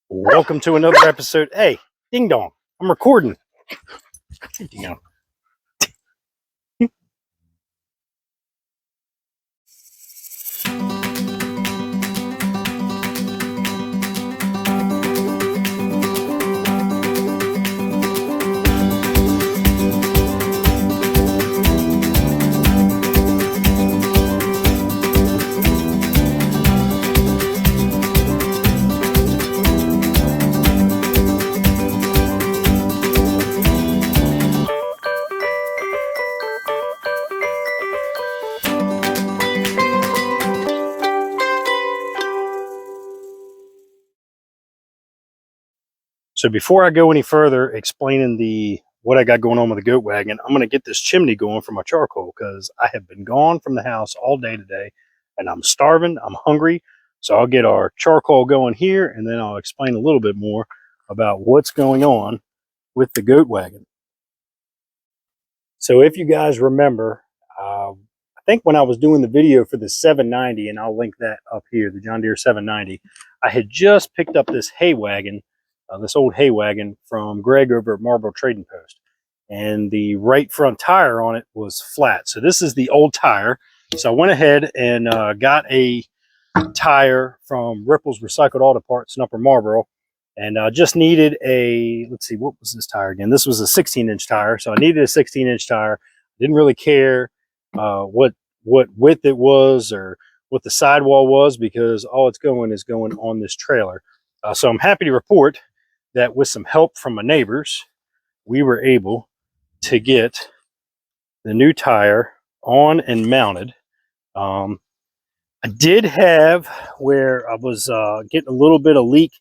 Welcome to another episode. Hey, ding dong, I'm recording. Ding dong. So before I go any further explaining what I got going on with the goat wagon, I'm going to get this chimney going for my charcoal because I have been gone from the house all day today and I'm starving, I'm hungry. So I'll get our charcoal going here and then I'll explain a little bit more about what's going on with the goat wagon. So if you guys remember, I think when I was doing the video for the 790, and I'll link that up here, the John Deere 790, I had just picked up this hay wagon, this old hay wagon from Greg over at Marlboro Trading Post. And the right front tire on it was flat. So this is the old tire. So I went ahead and got a tire from Ripple's Recycled Auto Parts in Upper Marlboro. And I just needed let's see, what was this tire again? This was a 16-inch tire. So I needed a 16-inch tire. Didn't really care what width it was or what the sidewall was because all it's going is going on this trailer. So I'm happy to report that with some help from my neighbors, we were able to get the new tire on and mounted. I did have where I was getting a little bit of leak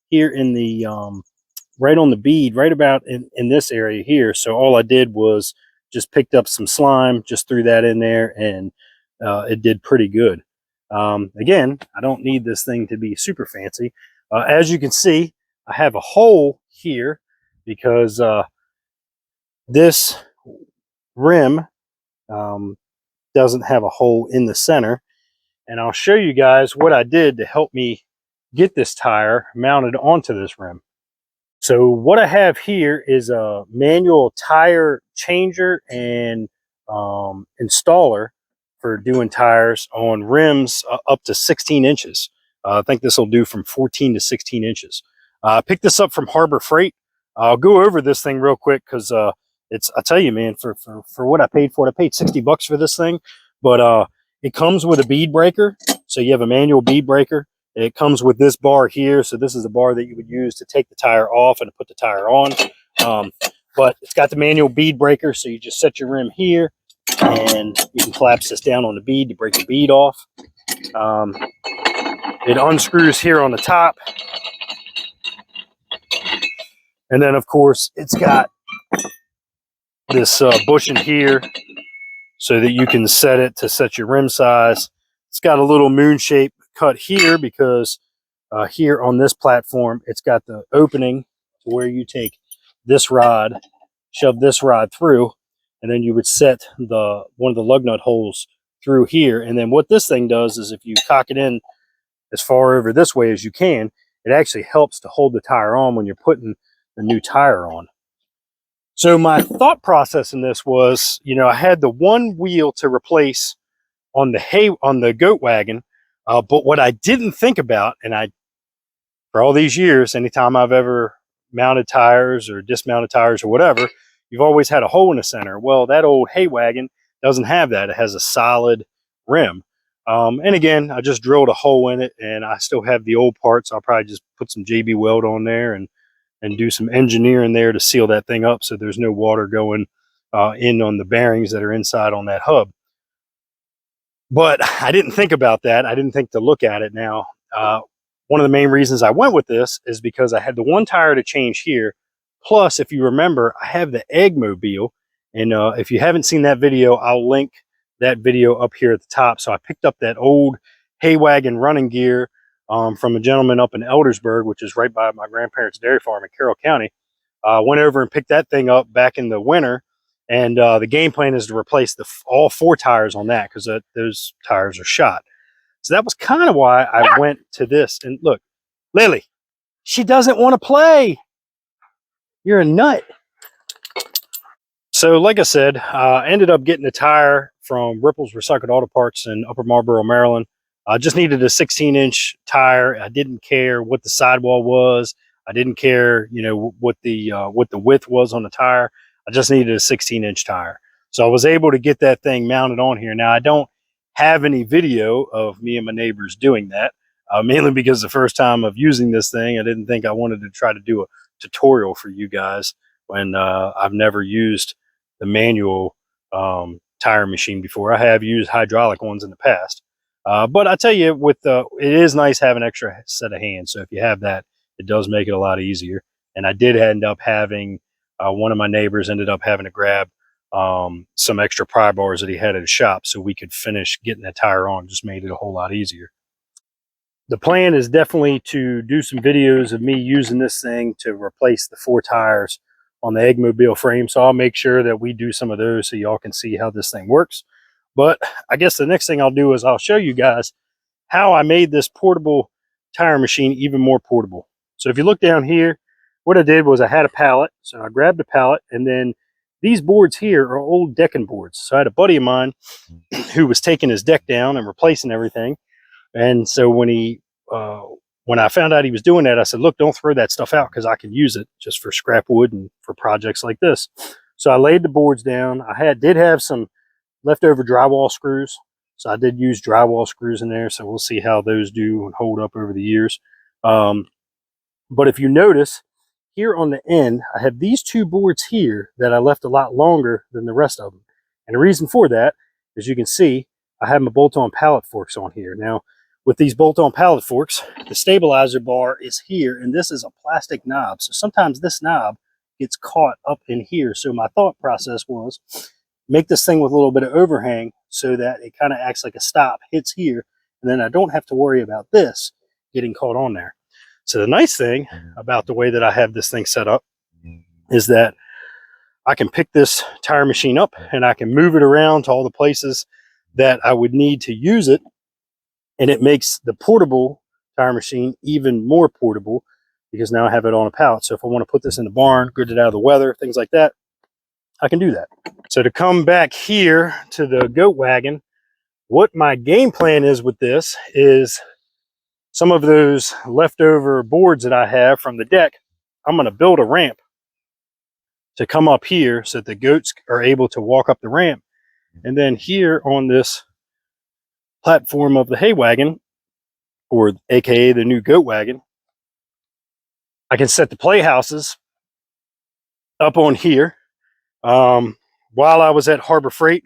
here in the right on the bead, right about in this area here. So all I did was just picked up some slime, just threw that in there, and it did pretty good. Again, I don't need this thing to be super fancy. As you can see, I have a hole here because this rim doesn't have a hole in the center. And I'll show you guys what I did to help me get this tire mounted onto this rim. So what I have here is a manual tire changer and installer for doing tires on rims up to 16 inches. I think this will do from 14 to 16 inches. I picked this up from Harbor Freight. I'll go over this thing real quick because I tell you, man, for what I paid for it, I paid 60 bucks for this thing, but it comes with a bead breaker. So you have a manual bead breaker. It comes with this bar here. So this is a bar that you would use to take the tire off and to put the tire on. But it's got the manual bead breaker. So you just set your rim here and you can collapse this down on the bead to break the bead off. It unscrews here on the top. And then of course it's got this bushing here so that you can set it to set your rim size. It's got a little moon shape cut here because here on this platform, it's got the opening to where you take this rod, shove this rod through, and then you would set one of the lug nut holes through here. And then what this thing does is if you cock it in as far over this way as you can, it actually helps to hold the tire on when you're putting the new tire on. So my thought process in this was, I had the one wheel to replace on the goat wagon, but what I didn't think about, and for all these years, anytime I've ever mounted tires or dismounted tires or whatever, you've always had a hole in the center. Well, that old hay wagon doesn't have that. It has a solid rim. And again, I just drilled a hole in it, and I still have the old parts. I'll probably just put some JB Weld on there and do some engineering there to seal that thing up so there's no water going in on the bearings that are inside on that hub. But I didn't think about that. I didn't think to look at it now. One of the main reasons I went with this is because I had the one tire to change here. Plus, if you remember, I have the Eggmobile. And if you haven't seen that video, I'll link that video up here at the top. So I picked up that old hay wagon running gear from a gentleman up in Eldersburg, which is right by my grandparents' dairy farm in Carroll County. Went over and picked that thing up back in the winter. And the game plan is to replace all 4 tires on that because those tires are shot. So that was kind of why I went to this. And look, Lily, she doesn't want to play. You're a nut. So like I said, I ended up getting a tire from Ripple's Recycled Auto Parts in Upper Marlboro, Maryland. I just needed a 16-inch tire. I didn't care what the sidewall was. I didn't care, you know, what the width was on the tire. I just needed a 16-inch tire. So I was able to get that thing mounted on here. Now I don't have any video of me and my neighbors doing that, mainly because the first time of using this thing, I didn't think I wanted to try to do a tutorial for you guys when I've never used the manual tire machine before. I have used hydraulic ones in the past. But I tell you, it is nice having an extra set of hands. So if you have that, it does make it a lot easier. And I did end up having, one of my neighbors ended up having to grab some extra pry bars that he had at his shop so we could finish getting that tire on. Just made it a whole lot easier. The plan is definitely to do some videos of me using this thing to replace the 4 tires on the Eggmobile frame. So I'll make sure that we do some of those so y'all can see how this thing works. But I guess the next thing I'll do is I'll show you guys how I made this portable tire machine even more portable. So if you look down here, what I did was I had a pallet. So I grabbed a pallet, and then these boards here are old decking boards. So I had a buddy of mine who was taking his deck down and replacing everything. And so when I found out he was doing that, I said, look, don't throw that stuff out because I can use it just for scrap wood and for projects like this. So I laid the boards down. I did have some leftover drywall screws. So I did use drywall screws in there. So we'll see how those do and hold up over the years. But if you notice, here on the end, I have these 2 boards here that I left a lot longer than the rest of them. And the reason for that, as you can see, I have my bolt-on pallet forks on here. Now, with these bolt-on pallet forks, the stabilizer bar is here, and this is a plastic knob. So sometimes this knob gets caught up in here. So my thought process was, make this thing with a little bit of overhang so that it kind of acts like a stop, hits here, and then I don't have to worry about this getting caught on there. So the nice thing about the way that I have this thing set up is that I can pick this tire machine up and I can move it around to all the places that I would need to use it. And it makes the portable tire machine even more portable because now I have it on a pallet. So if I want to put this in the barn, get it out of the weather, things like that, I can do that. So to come back here to the Goat Wagon, what my game plan is with this is some of those leftover boards that I have from the deck, I'm going to build a ramp to come up here so that the goats are able to walk up the ramp. And then here on this platform of the hay wagon, or AKA the new Goat Wagon, I can set the playhouses up on here. While I was at Harbor Freight,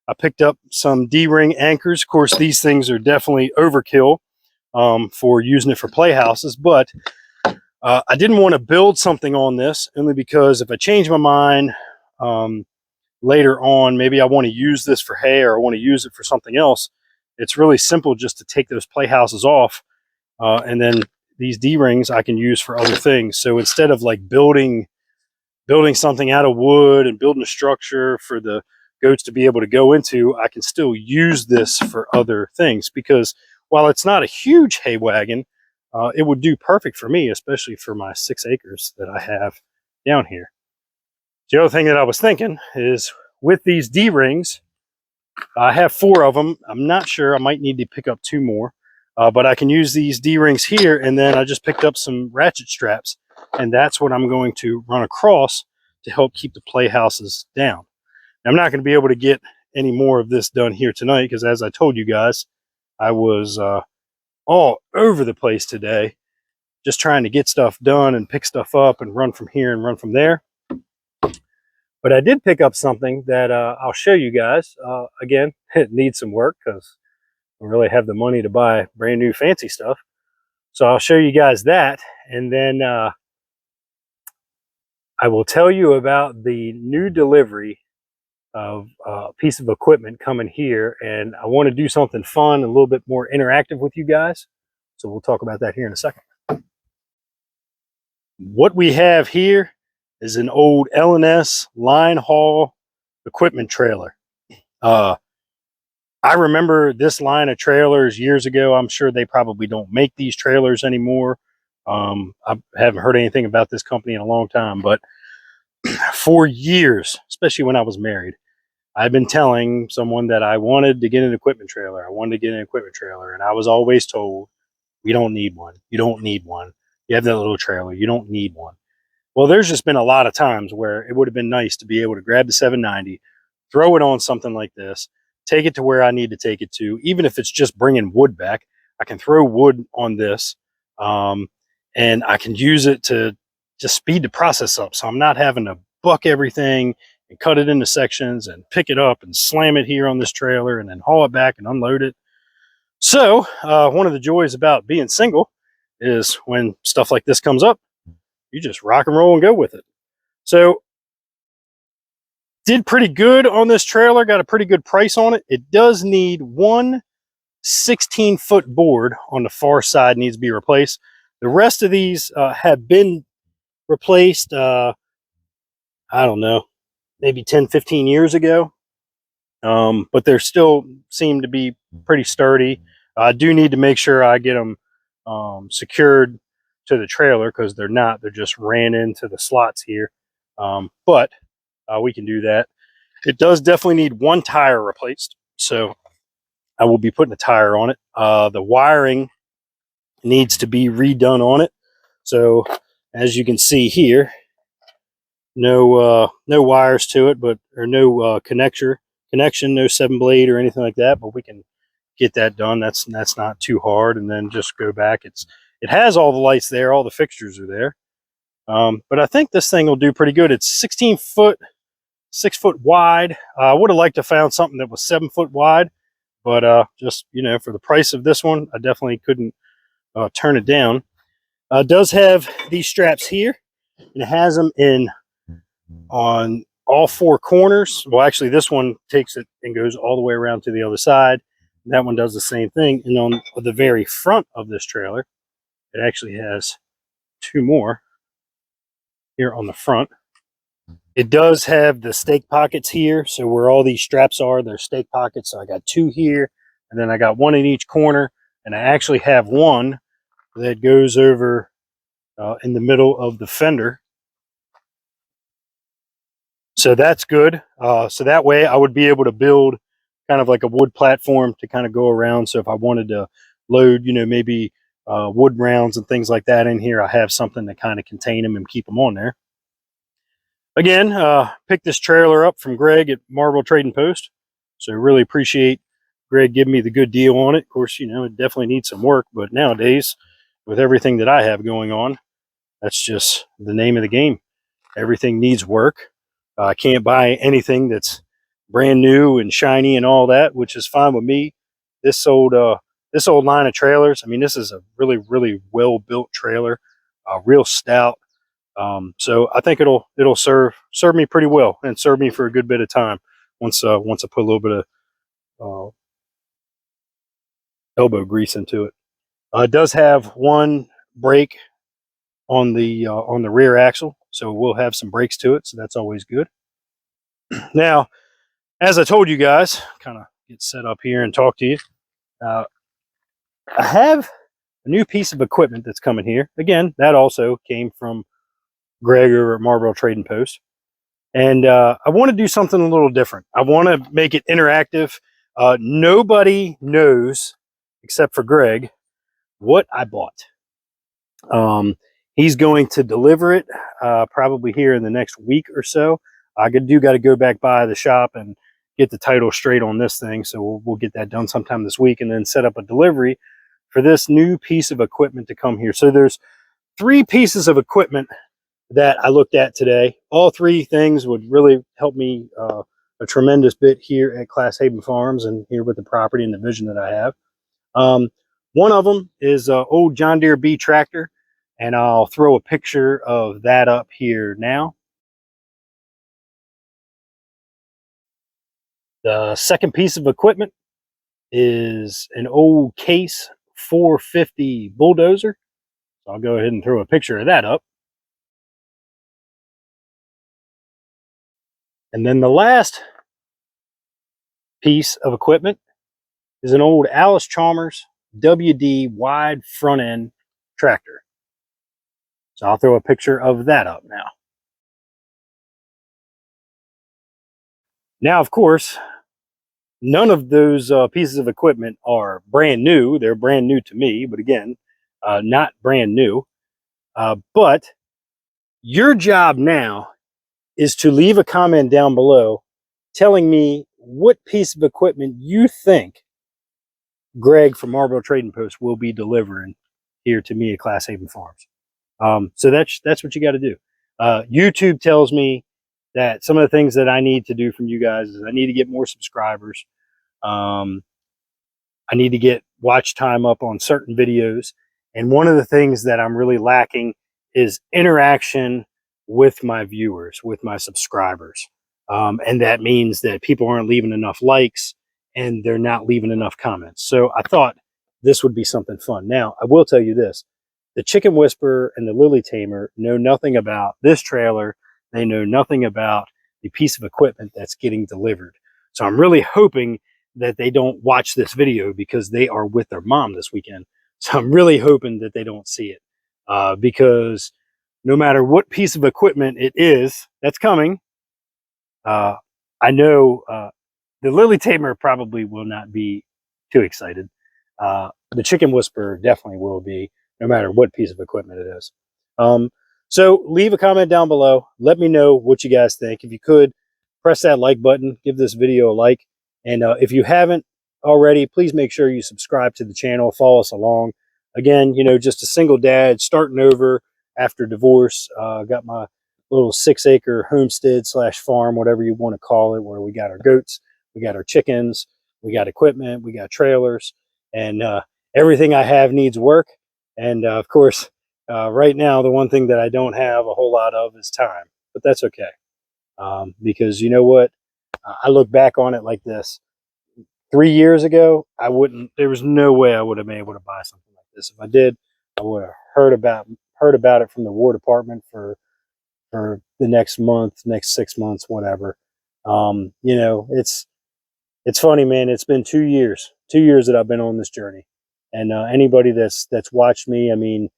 I picked up some D-ring anchors. Of course, these things are definitely overkill for using it for playhouses, but I didn't want to build something on this only because if I change my mind later on, maybe I want to use this for hay or I want to use it for something else. It's really simple just to take those playhouses off, and then these D-rings I can use for other things. So instead of like building something out of wood and building a structure for the goats to be able to go into, I can still use this for other things, because while it's not a huge hay wagon, it would do perfect for me, especially for my 6 acres that I have down here. The other thing that I was thinking is with these D-rings, I have 4 of them. I'm not sure, I might need to pick up 2 more, but I can use these D-rings here, and then I just picked up some ratchet straps, and that's what I'm going to run across to help keep the playhouses down. I'm not going to be able to get any more of this done here tonight because, as I told you guys, I was all over the place today just trying to get stuff done and pick stuff up and run from here and run from there. But I did pick up something that I'll show you guys. Again, it needs some work because I don't really have the money to buy brand new fancy stuff. So I'll show you guys that, and then I will tell you about the new delivery of a piece of equipment coming here, and I want to do something fun, a little bit more interactive with you guys. So we'll talk about that here in a second. What we have here is an old L&S line haul equipment trailer. I remember this line of trailers years ago. I'm sure they probably don't make these trailers anymore. I haven't heard anything about this company in a long time, but for years, especially when I was married, I've been telling someone that I wanted to get an equipment trailer. I wanted to get an equipment trailer, and I was always told, "We don't need one. You don't need one. You have that little trailer. You don't need one." Well, there's just been a lot of times where it would have been nice to be able to grab the 790, throw it on something like this, take it to where I need to take it to, even if it's just bringing wood back. I can throw wood on this, um, and I can use it to just speed the process up. So I'm not having to buck everything and cut it into sections and pick it up and slam it here on this trailer and then haul it back and unload it. So one of the joys about being single is when stuff like this comes up, you just rock and roll and go with it. So did pretty good on this trailer, got a pretty good price on it. It does need one 16-foot board on the far side, needs to be replaced. The rest of these have been replaced, I don't know, maybe 10, 15 years ago. But they still seem to be pretty sturdy. I do need to make sure I get them secured to the trailer because they're not. They're just ran into the slots here. But we can do that. It does definitely need one tire replaced. So I will be putting a tire on it. The wiring needs to be redone on it. So as you can see here, no wires to it, but or no connection, no 7-blade or anything like that. But we can get that done. That's not too hard. And then just go back. It has all the lights there, all the fixtures are there. But I think this thing will do pretty good. It's 16 foot, 6 foot wide. I would have liked to found something that was 7 foot wide, but just for the price of this one, I definitely couldn't turn it down. It does have these straps here, and it has them in on all 4 corners. Well, actually, this one takes it and goes all the way around to the other side. That one does the same thing. And on the very front of this trailer, it actually has 2 more here on the front. It does have the stake pockets here. So where all these straps are, they're stake pockets. So I got 2 here, and then I got 1 in each corner. And I actually have one that goes over in the middle of the fender. So that's good. So that way I would be able to build kind of like a wood platform to kind of go around. So if I wanted to load, maybe wood rounds and things like that in here, I have something to kind of contain them and keep them on there. Again, picked this trailer up from Greg at Marble Trading Post. So really appreciate Greg giving me the good deal on it. Of course, it definitely needs some work, but nowadays with everything that I have going on, that's just the name of the game. Everything needs work. I can't buy anything that's brand new and shiny and all that, which is fine with me. This old line of trailers, I mean, this is a really, really well built trailer, real stout. So I think it'll serve me pretty well and serve me for a good bit of time once I put a little bit of elbow grease into it. It does have one brake on the rear axle, so we'll have some brakes to it, so that's always good. Now, as I told you guys, kind of get set up here and talk to you. I have a new piece of equipment that's coming here. Again, that also came from Greg over at Marlboro Trading Post. And I want to do something a little different. I want to make it interactive. Nobody knows, except for Greg, what I bought. He's going to deliver it probably here in the next week or so. I got to go back by the shop and get the title straight on this thing. So we'll get that done sometime this week and then set up a delivery for this new piece of equipment to come here. So there's 3 pieces of equipment that I looked at today. All 3 things would really help me a tremendous bit here at Class Haven Farms and here with the property and the vision that I have. One of them is an old John Deere B tractor, and I'll throw a picture of that up here now. The second piece of equipment is an old Case 450 bulldozer. So I'll go ahead and throw a picture of that up. And then the last piece of equipment is an old Alice Chalmers WD wide front end tractor. So I'll throw a picture of that up now. Now, of course, none of those pieces of equipment are brand new. They're brand new to me, but again, not brand new. But your job now is to leave a comment down below telling me what piece of equipment you think Greg from Marlboro Trading Post will be delivering here to me at Class Haven Farms. So that's what you got to do. YouTube tells me that some of the things that I need to do from you guys is I need to get more subscribers. Um, I need to get watch time up on certain videos. And one of the things that I'm really lacking is interaction with my viewers, with my subscribers. And that means that people aren't leaving enough likes and they're not leaving enough comments. So I thought this would be something fun. Now, I will tell you this. The Chicken Whisperer and the Lily Tamer know nothing about this trailer. They know nothing about the piece of equipment that's getting delivered. So I'm really hoping that they don't watch this video because they are with their mom this weekend. So I'm really hoping that they don't see it because no matter what piece of equipment it is that's coming, I know the Lily Tamer probably will not be too excited. The Chicken Whisperer definitely will be, no matter what piece of equipment it is. So leave a comment down below. Let me know what you guys think. If you could, press that like button. Give this video a like. And if you haven't already, please make sure you subscribe to the channel. Follow us along. Again, you know, just a single dad starting over after divorce. Got my little 6-acre homestead / farm, whatever you want to call it, where we got our goats, we got our chickens, we got equipment, we got trailers, and everything I have needs work. And of course, right now, the one thing that I don't have a whole lot of is time, but that's okay. Because you know what? I look back on it like this. 3 years ago, there was no way I would have been able to buy something like this. If I did, I would have heard about it from the War Department for the next month, next 6 months, whatever. You know, it's funny, man. It's been 2 years that I've been on this journey, and anybody that's watched me, I mean,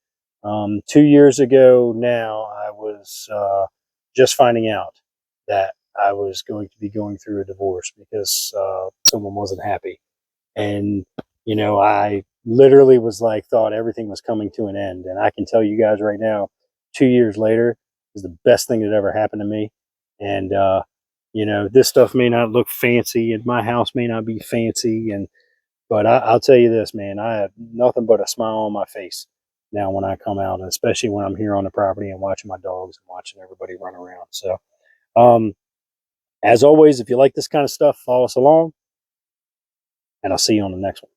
2 years ago now, I was just finding out that I was going to be going through a divorce because someone wasn't happy, and you know, I literally was like, thought everything was coming to an end, and I can tell you guys right now, 2 years later is the best thing that ever happened to me, and you know, this stuff may not look fancy, and my house may not be fancy, but I'll tell you this, man, I have nothing but a smile on my face now when I come out, and especially when I'm here on the property and watching my dogs and watching everybody run around. So, as always, if you like this kind of stuff, follow us along, and I'll see you on the next one.